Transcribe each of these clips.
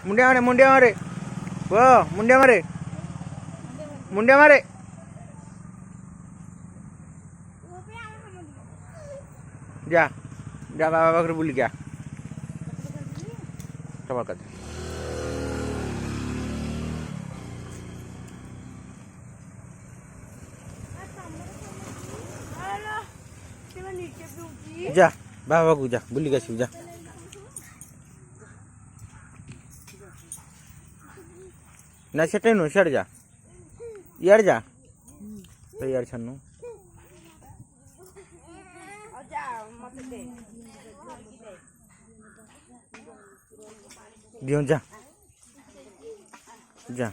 मुंडिया मारे वो मुंडिया मारे जा जा बाबा पाखे बुल क्या चपल कर जा बाबा को जा बुल गया जा ना सेटे नु सड़ जा यार जा तो यार छन्नु दियो जा जा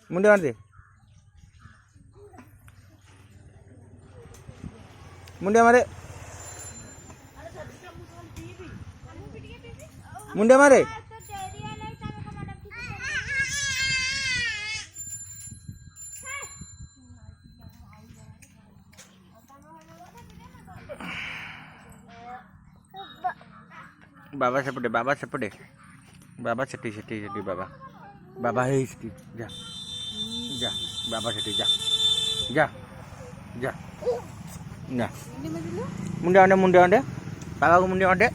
मुंडे मार दे मुंडे मारे मुंडे मारे बाबा सेपटे बाबा सेपटे बाबा छठी छठी छठी बाबा बाबा है छठी जा जा बाबा छठी जा जा जा ना मुंडे आंडे बाबा को मुंडे आंडे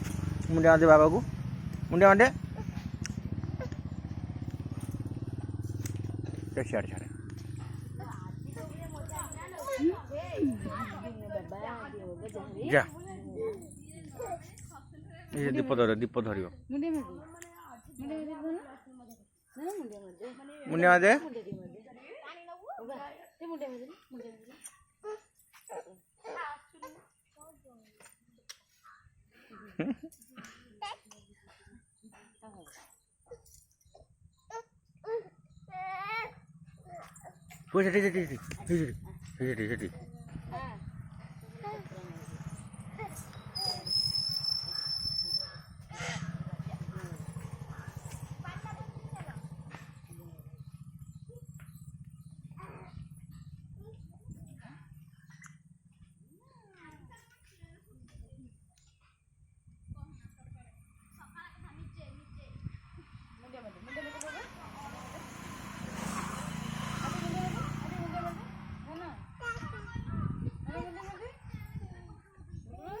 बाबा को मुंडे आंडे छाड़ छाड़ जा ये दीप धर मुंडे दे छठी छठी छठी छठी छठी